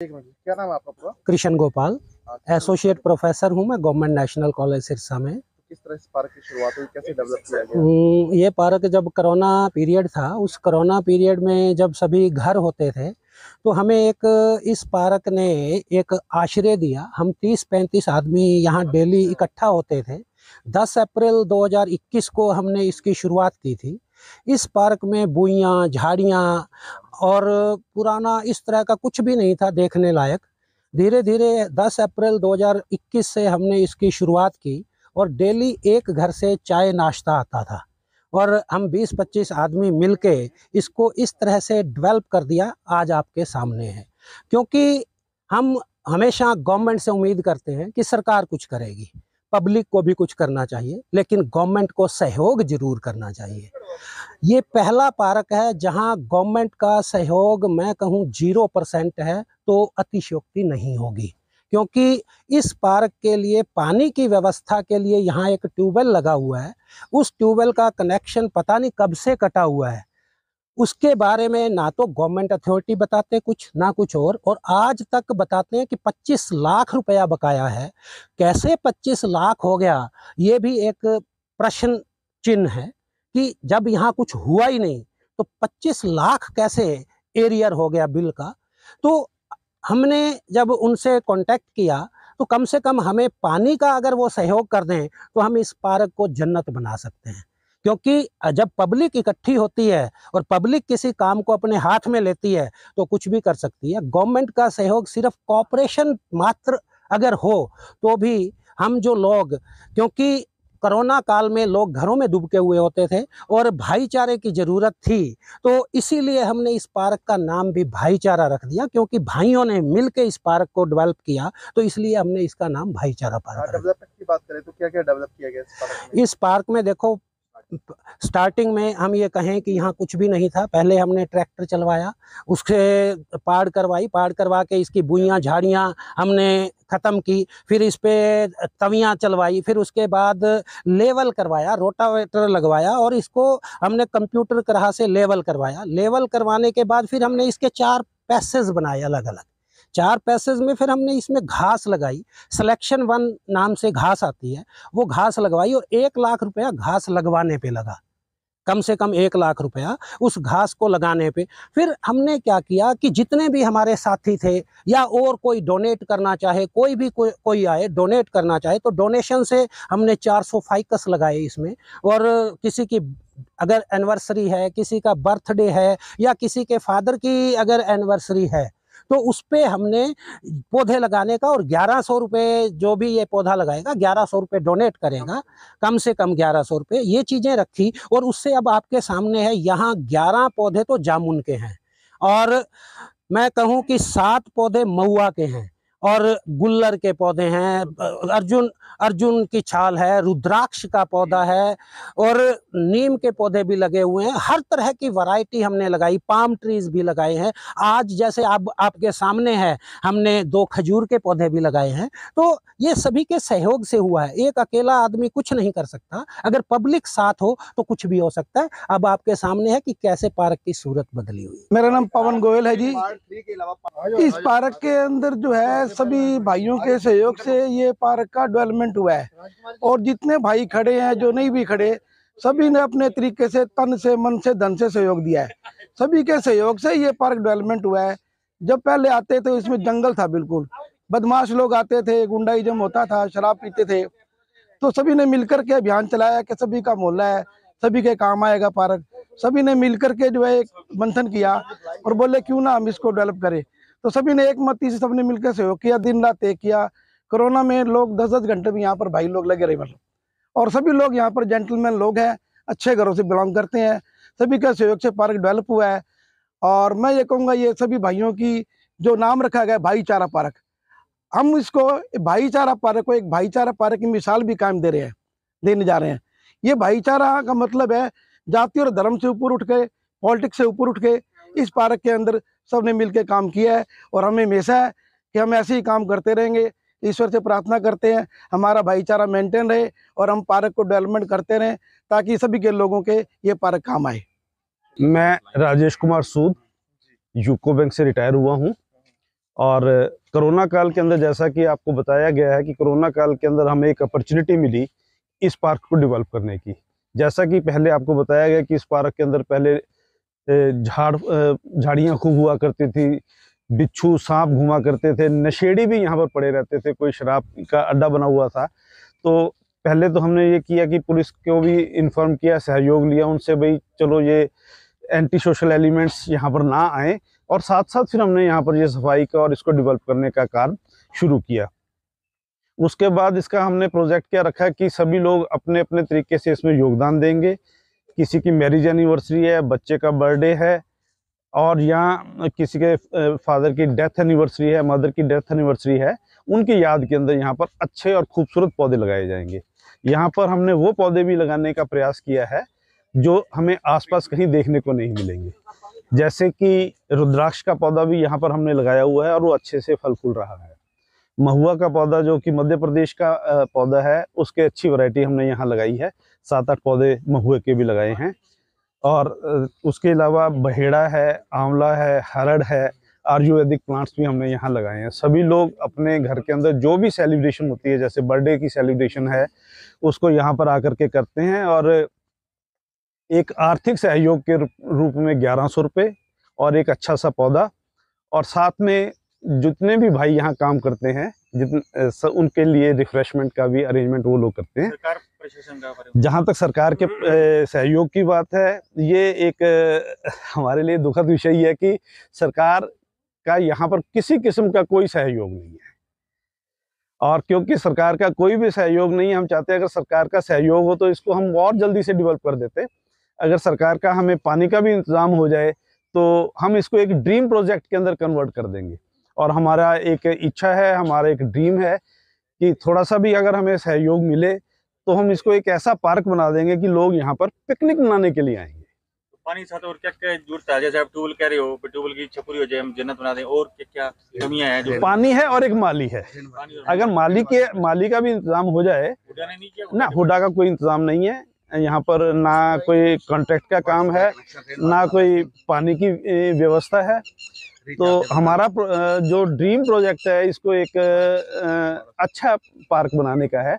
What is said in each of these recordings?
एक मिनट, क्या नाम है आपका पूरा? कृष्ण गोपाल, अच्छा, एसोसिएट प्रोफेसर हूँ मैं गवर्नमेंट नेशनल कॉलेज सिरसा में। किस तरह इस पार्क की शुरुआत हुई, कैसे डेवलप किया गया? ये पार्क जब कोरोना पीरियड था, उस कोरोना पीरियड में जब सभी घर होते थे तो हमें इस पार्क ने एक आश्रय दिया। हम 30-35 आदमी यहाँ डेली इकट्ठा होते थे। 10 अप्रैल 2021 को हमने इसकी शुरुआत की थी। इस पार्क में बुइयाँ, झाड़ियाँ और पुराना इस तरह का कुछ भी नहीं था देखने लायक। धीरे धीरे 10 अप्रैल 2021 से हमने इसकी शुरुआत की और डेली एक घर से चाय नाश्ता आता था और हम 20-25 आदमी मिलके इसको इस तरह से डेवलप कर दिया, आज आपके सामने है। क्योंकि हम हमेशा गवर्नमेंट से उम्मीद करते हैं कि सरकार कुछ करेगी, पब्लिक को भी कुछ करना चाहिए, लेकिन गवर्नमेंट को सहयोग जरूर करना चाहिए। ये पहला पार्क है जहां गवर्नमेंट का सहयोग मैं कहूं 0% है तो अतिशयोक्ति नहीं होगी। क्योंकि इस पार्क के लिए पानी की व्यवस्था के लिए यहाँ एक ट्यूबवेल लगा हुआ है। उस ट्यूबवेल का कनेक्शन पता नहीं कब से कटा हुआ है। उसके बारे में ना तो गवर्नमेंट अथॉरिटी बताते कुछ, ना कुछ और आज तक बताते हैं कि 25 लाख रुपया बकाया है। कैसे 25 लाख हो गया, ये भी एक प्रश्न चिन्ह है कि जब यहाँ कुछ हुआ ही नहीं तो 25 लाख कैसे एरियर हो गया बिल का। तो हमने जब उनसे कांटेक्ट किया तो कम से कम हमें पानी का अगर वो सहयोग कर दें तो हम इस पार्क को जन्नत बना सकते हैं। क्योंकि जब पब्लिक इकट्ठी होती है और पब्लिक किसी काम को अपने हाथ में लेती है तो कुछ भी कर सकती है। गवर्नमेंट का सहयोग सिर्फ कॉपरेशन मात्र अगर हो तो भी हम जो लोग, क्योंकि कोरोना काल में लोग घरों में डूबके हुए होते थे और भाईचारे की ज़रूरत थी, तो इसीलिए हमने इस पार्क का नाम भी भाईचारा रख दिया। क्योंकि भाइयों ने मिलकर इस पार्क को डेवलप किया तो इसलिए हमने इसका नाम भाईचारा पार्क रखा। डेवलपमेंट की बात करें तो क्या क्या डेवलप किया गया इस पार्क में? इस पार्क में देखो, स्टार्टिंग में हम ये कहें कि यहाँ कुछ भी नहीं था। पहले हमने ट्रैक्टर चलवाया, उसके पाड़ करवा के इसकी बुइयाँ झाड़ियाँ हमने ख़त्म की, फिर इस पे तवियाँ चलवाई, फिर उसके बाद लेवल करवाया, रोटावेटर लगवाया और इसको हमने कंप्यूटर तरह से लेवल करवाया। लेवल करवाने के बाद फिर हमने इसके 4 पैसेज बनाए अलग अलग। 4 पैसेज में फिर हमने इसमें घास लगाई, सिलेक्शन 1 नाम से घास आती है, वो घास लगवाई और 1 लाख रुपया घास लगवाने पे लगा। कम से कम 1 लाख रुपया उस घास को लगाने पे। फिर हमने क्या किया कि जितने भी हमारे साथी थे या और कोई डोनेट करना चाहे, कोई आए डोनेट करना चाहे तो डोनेशन से हमने 400 फाइकस लगाए इसमें। और किसी की अगर एनिवर्सरी है, किसी का बर्थडे है या किसी के फादर की अगर एनिवर्सरी है तो उस पे हमने पौधे लगाने का, और 1100 रुपये जो भी ये पौधा लगाएगा 1100 रुपये डोनेट करेगा, कम से कम 1100 रुपये, ये चीज़ें रखी। और उससे अब आपके सामने है, यहाँ 11 पौधे तो जामुन के हैं और मैं कहूँ कि 7 पौधे महुआ के हैं और गुल्लर के पौधे हैं, अर्जुन की छाल है, रुद्राक्ष का पौधा है और नीम के पौधे भी लगे हुए हैं। हर तरह की वैरायटी हमने लगाई, पाम ट्रीज भी लगाए हैं। आज जैसे आपके सामने है, हमने 2 खजूर के पौधे भी लगाए हैं। तो ये सभी के सहयोग से हुआ है, एक अकेला आदमी कुछ नहीं कर सकता। अगर पब्लिक साथ हो तो कुछ भी हो सकता है। अब आपके सामने है कि कैसे पार्क की सूरत बदली हुई। मेरा नाम पवन गोयल है जी। इस पार्क के अंदर जो है सभी भाइयों के सहयोग से ये पार्क का डेवलपमेंट हुआ है और जितने भाई खड़े हैं, जो नहीं भी खड़े, सभी ने अपने तरीके से तन से, मन से, धन से सहयोग दिया है। सभी के सहयोग से ये पार्क डेवलपमेंट हुआ है। जब पहले आते थे इसमें जंगल था, बिल्कुल बदमाश लोग आते थे, गुंडाइज्म होता था, शराब पीते थे। तो सभी ने मिलकर के अभियान चलाया कि सभी का मोहल्ला है, सभी के काम आएगा पार्क। सभी ने मिलकर के जो है एक मंथन किया और बोले क्यों ना हम इसको डेवलप करें। तो सभी ने एक मत से सबने मिलकर सहयोग किया, दिन रात एक किया। कोरोना में लोग 10-10 घंटे भी यहाँ पर भाई लोग लगे रहे मतलब। और सभी लोग यहाँ पर जेंटलमैन लोग हैं, अच्छे घरों से बिलोंग करते हैं। सभी का सहयोग से पार्क डेवलप हुआ है। और मैं ये कहूँगा, ये सभी भाइयों की जो नाम रखा गया भाईचारा पार्क, हम इसको भाईचारा पार्क को एक भाईचारा पार्क की मिसाल भी कायम देने जा रहे हैं। ये भाईचारा का मतलब है जाति और धर्म से ऊपर उठ के, पॉलिटिक्स से ऊपर उठ के इस पार्क के अंदर सबने मिलकर काम किया है। और हमें हमेशा है कि हम ऐसे ही काम करते रहेंगे। ईश्वर से प्रार्थना करते हैं हमारा भाईचारा मेंटेन रहे और हम पार्क को डेवलपमेंट करते रहें ताकि सभी के लोगों के ये पार्क काम आए। मैं राजेश कुमार सूद यूको बैंक से रिटायर हुआ हूँ और कोरोना काल के अंदर जैसा कि आपको बताया गया है कि कोरोना काल के अंदर हमें एक अपॉर्चुनिटी मिली इस पार्क को डेवलप करने की। जैसा कि पहले आपको बताया गया कि इस पार्क के अंदर पहले झाड़ियाँ खूब हुआ करती थी, बिच्छू सांप घुमा करते थे, नशेड़ी भी यहाँ पर पड़े रहते थे, कोई शराब का अड्डा बना हुआ था। तो पहले तो हमने ये किया कि पुलिस को भी इन्फॉर्म किया, सहयोग लिया उनसे, भाई चलो ये एंटी सोशल एलिमेंट्स यहाँ पर ना आए, और साथ साथ फिर हमने यहाँ पर ये सफाई का और इसको डेवलप करने का काम शुरू किया। उसके बाद इसका हमने प्रोजेक्ट क्या रखा कि सभी लोग अपने अपने तरीके से इसमें योगदान देंगे। किसी की मैरिज एनिवर्सरी है, बच्चे का बर्थडे है, और यहाँ किसी के फादर की डेथ एनिवर्सरी है, मदर की डेथ एनिवर्सरी है, उनकी याद के अंदर यहाँ पर अच्छे और खूबसूरत पौधे लगाए जाएंगे। यहाँ पर हमने वो पौधे भी लगाने का प्रयास किया है जो हमें आसपास कहीं देखने को नहीं मिलेंगे। जैसे कि रुद्राक्ष का पौधा भी यहाँ पर हमने लगाया हुआ है और वो अच्छे से फल फूल रहा है। महुआ का पौधा जो कि मध्य प्रदेश का पौधा है, उसके अच्छी वैरायटी हमने यहाँ लगाई है, 7-8 पौधे महुए के भी लगाए हैं। और उसके अलावा बहेड़ा है, आंवला है, हरड़ है, आयुर्वेदिक प्लांट्स भी हमने यहाँ लगाए हैं। सभी लोग अपने घर के अंदर जो भी सेलिब्रेशन होती है, जैसे बर्थडे की सेलिब्रेशन है, उसको यहाँ पर आकर के करते हैं। और एक आर्थिक सहयोग के रूप में 1100 रुपये और एक अच्छा सा पौधा, और साथ में जितने भी भाई यहाँ काम करते हैं उनके लिए रिफ्रेशमेंट का भी अरेंजमेंट वो लोग करते हैं। सरकार प्रशासन का जहाँ तक सरकार के सहयोग की बात है, ये एक हमारे लिए दुखद विषय है कि सरकार का यहाँ पर किसी किस्म का कोई सहयोग नहीं है। और क्योंकि सरकार का कोई भी सहयोग नहीं है, हम चाहते हैं अगर सरकार का सहयोग हो तो इसको हम और जल्दी से डेवलप कर देते। अगर सरकार का हमें पानी का भी इंतजाम हो जाए तो हम इसको एक ड्रीम प्रोजेक्ट के अंदर कन्वर्ट कर देंगे। और हमारा एक इच्छा है, हमारा एक ड्रीम है कि थोड़ा सा भी अगर हमें सहयोग मिले तो हम इसको एक ऐसा पार्क बना देंगे कि लोग यहाँ पर पिकनिक मनाने के लिए आएंगे। पानी साथ और क्या क्या जरूरत है? जैसे आप ट्यूबवेल कह रहे हो, ट्यूबवेल की छपुरी हो जाए, हम जन्नत बना दें, और क्या क्या कमियां हैं? जो पानी है और एक माली है। अगर माली का भी इंतजाम हो जाए ना, हुडा का कोई इंतजाम नहीं है यहाँ पर, ना कोई कॉन्ट्रैक्ट का काम है, ना कोई पानी की व्यवस्था है। तो हमारा जो ड्रीम प्रोजेक्ट है, इसको एक अच्छा पार्क बनाने का है।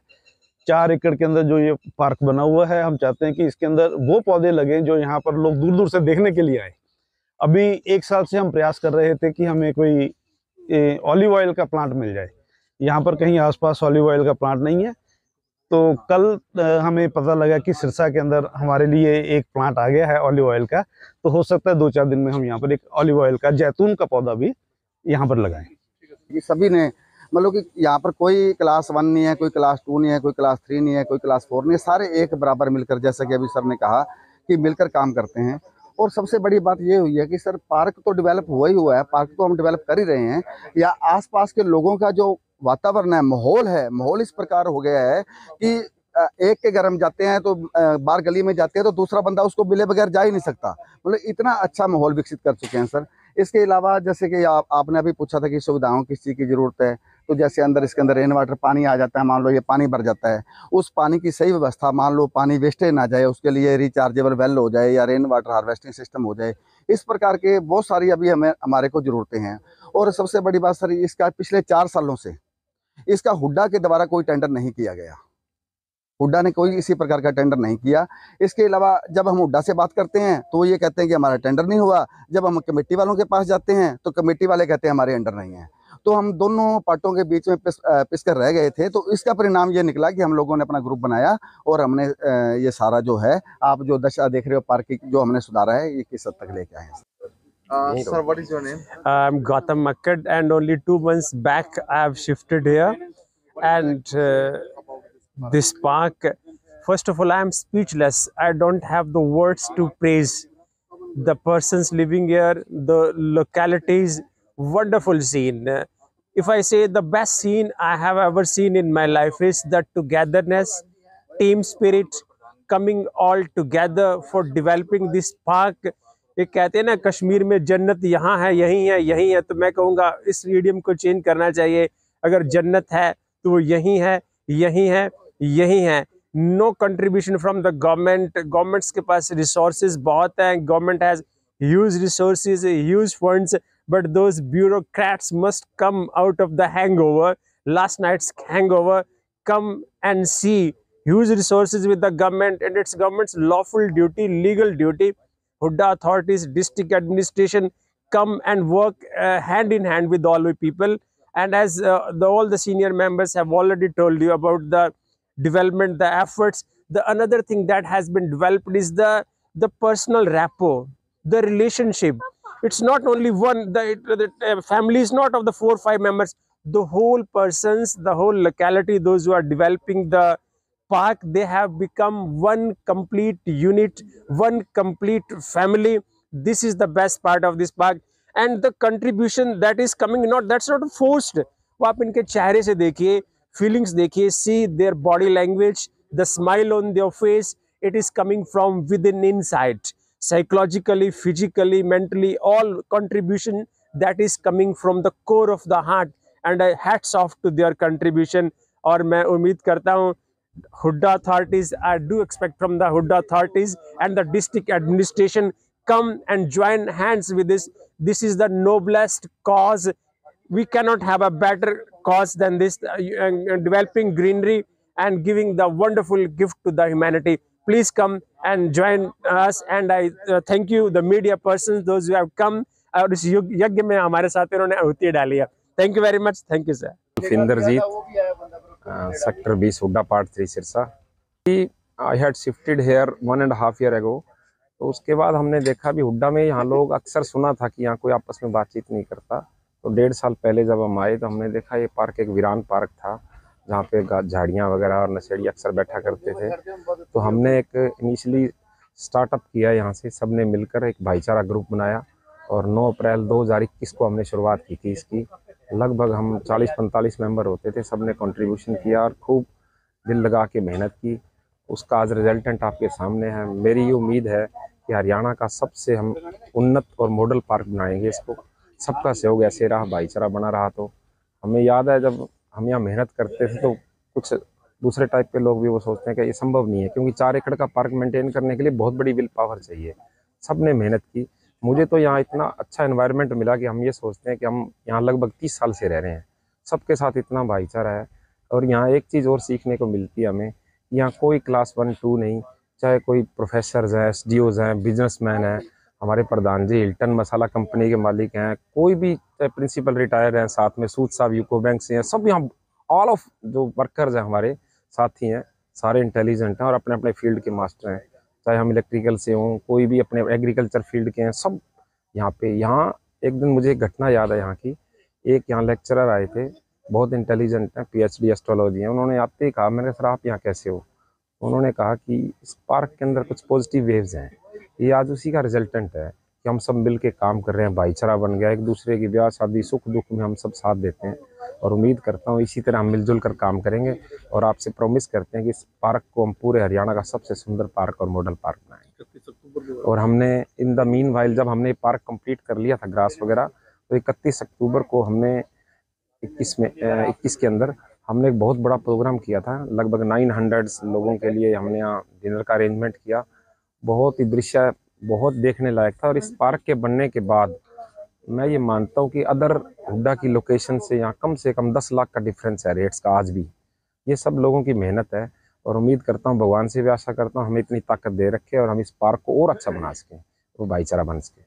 4 एकड़ के अंदर जो ये पार्क बना हुआ है, हम चाहते हैं कि इसके अंदर वो पौधे लगें जो यहाँ पर लोग दूर दूर से देखने के लिए आए। अभी 1 साल से हम प्रयास कर रहे थे कि हमें कोई ऑलिव ऑयल का प्लांट मिल जाए। यहाँ पर कहीं आसपास ऑलिव ऑयल का प्लांट नहीं है। तो कल हमें पता लगा कि सिरसा के अंदर हमारे लिए एक प्लांट आ गया है ऑलिव ऑयल का। तो हो सकता है 2-4 दिन में हम यहाँ पर एक ऑलिव ऑयल का, जैतून का पौधा भी यहाँ पर लगाएं। ये सभी ने मतलब कि यहाँ पर कोई क्लास 1 नहीं है, कोई क्लास 2 नहीं है, कोई क्लास 3 नहीं है, कोई क्लास 4 नहीं है, सारे एक बराबर मिलकर, जैसा कि अभी सर ने कहा कि मिलकर काम करते हैं। और सबसे बड़ी बात ये हुई है कि सर पार्क तो डेवलप हुआ ही हुआ है, पार्क तो हम डेवलप कर ही रहे हैं, या आसपास के लोगों का जो वातावरण है, माहौल इस प्रकार हो गया है कि एक के घर हम जाते हैं तो बाहर गली में जाते हैं तो दूसरा बंदा उसको मिले बगैर जा ही नहीं सकता। मतलब इतना अच्छा माहौल विकसित कर चुके हैं सर। इसके अलावा जैसे कि आपने अभी पूछा था कि सुविधाओं किस चीज़ की ज़रूरत है, तो जैसे इसके अंदर रेन वाटर पानी आ जाता है, मान लो ये पानी भर जाता है, उस पानी की सही व्यवस्था, मान लो पानी वेस्टेज ना जाए, उसके लिए रिचार्जेबल वेल हो जाए या रेन वाटर हार्वेस्टिंग सिस्टम हो जाए। इस प्रकार के बहुत सारी अभी हमारे को ज़रूरतें हैं। और सबसे बड़ी बात सर, इसका पिछले 4 सालों से इसका हुड्डा के द्वारा कोई टेंडर नहीं किया गया। हुड्डा ने कोई इसी प्रकार का टेंडर नहीं किया। इसके अलावा जब हम हुड्डा से बात करते हैं तो ये कहते हैं कि हमारा टेंडर नहीं हुआ। जब हम कमेटी वालों के पास जाते हैं तो कमेटी वाले कहते हैं हमारे अंडर नहीं है। तो हम दोनों पार्टों के बीच में पिस कर रह गए थे। तो इसका परिणाम ये निकला कि हम लोगों ने अपना ग्रुप बनाया और हमने ये सारा जो है, आप जो दशा देख रहे हो पार्क की, जो हमने सुधारा है, ये किस हद तक लेके आए हैं। Sir, what is your name? I'm Gautam Makkad, and only 2 months back I have shifted here. And this park, first of all, I am speechless. I don't have the words to praise the persons living here, the localities. Wonderful scene. If I say the best scene I have ever seen in my life is the togetherness, team spirit, coming all together for developing this park. ये कहते हैं ना कश्मीर में जन्नत यहाँ है, यहीं है, यहीं है, तो मैं कहूँगा इस मीडियम को चेंज करना चाहिए। अगर जन्नत है तो वो यहीं है, यहीं है, यहीं है। No contribution from the government. Governments के पास रिसोर्सेज बहुत हैं, government has huge resources, huge funds, but those bureaucrats must come out of the hangover, last night's hangover, come and see huge resources with the government, and it's government's lawful duty, legal duty. Hudda authorities, district administration come and work hand in hand with all the people. And as all the senior members have already told you about the development, the efforts, the another thing that has been developed is the personal rapport, the relationship. It's not only one, the family is not of the 4 or 5 members, the whole persons, the whole locality, those who are developing the park, they have become one complete unit, one complete family. This is the best part of this park. And the contribution that is coming, that's not forced. वो आप इनके चेहरे से देखिए, feelings देखिए, see their body language, the smile on their face, it is coming from within inside. Psychologically, physically, mentally, all contribution that is coming from the core of the heart. And hats off to their contribution. और मैं उम्मीद करता हूँ Hudda authorities, I do expect from the Hudda authorities and the district administration come and join hands with this. This is the noblest cause. We cannot have a better cause than this, developing greenery and giving the wonderful gift to the humanity. Please come and join us, and I thank you, the media persons, those who have come और इस यज्ञ में हमारे साथ इन्होंने आहुति डाली है. Thank you very much. Thank you, sir. Inderjeet, Sector 20, Hudda Part 3, Sirsa. I had shifted here 1.5 years ago. तो उसके बाद हमने देखा भी हुड्डा में यहाँ लोग अक्सर सुना था कि यहाँ कोई आपस में बातचीत नहीं करता. तो 1.5 साल पहले जब हम आए तो हमने देखा ये पार्क एक वीरान पार्क था जहाँ पे झाड़ियाँ वगैरह और नशेड़ी अक्सर बैठा करते थे. तो हमने एक इनिशियली स्टार्टअप किया, यहाँ से सब ने मिलकर एक भाईचारा ग्रुप बनाया और 9 अप्रैल 2021 को हमने शुरुआत की थी इसकी. लगभग हम 40-45 मेंबर होते थे, सब ने कंट्रीब्यूशन किया और खूब दिल लगा के मेहनत की. उसका आज रिजल्टेंट आपके सामने है. मेरी ये उम्मीद है कि हरियाणा का सबसे हम उन्नत और मॉडल पार्क बनाएंगे इसको. सबका सहयोग ऐसे रहा, भाईचारा बना रहा. तो हमें याद है जब हम यहाँ मेहनत करते थे तो कुछ दूसरे टाइप के लोग भी वो सोचते हैं कि ये संभव नहीं है, क्योंकि 4 एकड़ का पार्क मेंटेन करने के लिए बहुत बड़ी विल पावर चाहिए. सब ने मेहनत की. मुझे तो यहाँ इतना अच्छा एनवायरनमेंट मिला कि हम ये सोचते हैं कि हम यहाँ लगभग 30 साल से रह रहे हैं. सबके साथ इतना भाईचारा है. और यहाँ एक चीज़ और सीखने को मिलती है हमें, यहाँ कोई क्लास 1, 2 नहीं, चाहे कोई प्रोफेसर्स हैं, SDOs हैं, बिजनेसमैन हैं, हमारे प्रधान जी हिल्टन मसाला कंपनी के मालिक हैं, कोई भी चाहे प्रिंसिपल रिटायर हैं, साथ में सूद साहब यूको बैंक से हैं, सब यहाँ ऑल ऑफ जो वर्कर्स हैं हमारे साथी हैं, सारे इंटेलिजेंट हैं और अपने अपने फील्ड के मास्टर हैं. चाहे हम इलेक्ट्रिकल से हों, कोई भी अपने एग्रीकल्चर फील्ड के हैं, सब यहाँ पे. यहाँ एक दिन मुझे एक घटना याद है यहाँ की. एक यहाँ लेक्चरर आए थे, बहुत इंटेलिजेंट हैं, PhD एस्ट्रोलॉजी हैं. उन्होंने आते ही कहा, मैंने सर आप यहाँ कैसे हो? उन्होंने कहा कि इस पार्क के अंदर कुछ पॉजिटिव वेव्स हैं. ये आज उसी का रिजल्टेंट है कि हम सब मिल के काम कर रहे हैं, भाईचारा बन गया. एक दूसरे की ब्याह शादी सुख दुख में हम सब साथ देते हैं. और उम्मीद करता हूँ इसी तरह हम मिलजुल कर काम करेंगे और आपसे प्रॉमिस करते हैं कि इस पार्क को हम पूरे हरियाणा का सबसे सुंदर पार्क और मॉडल पार्क बनाएंगे. और हमने इन द मीन वाइल जब हमने पार्क कंप्लीट कर लिया था ग्रास वगैरह, तो 31 अक्टूबर को हमने 21 के अंदर हमने एक बहुत बड़ा प्रोग्राम किया था. लगभग 900 लोगों के लिए हमने यहाँ डिनर का अरेंजमेंट किया. बहुत ही दृश्य बहुत देखने लायक था. और इस पार्क के बनने के बाद मैं ये मानता हूँ कि अदर हुड्डा की लोकेशन से यहाँ से कम 10 लाख का डिफरेंस है रेट्स का आज भी. ये सब लोगों की मेहनत है और उम्मीद करता हूँ, भगवान से भी आशा करता हूँ हमें इतनी ताकत दे रखे और हम इस पार्क को और अच्छा बना सकें, वो भाईचारा बन सके.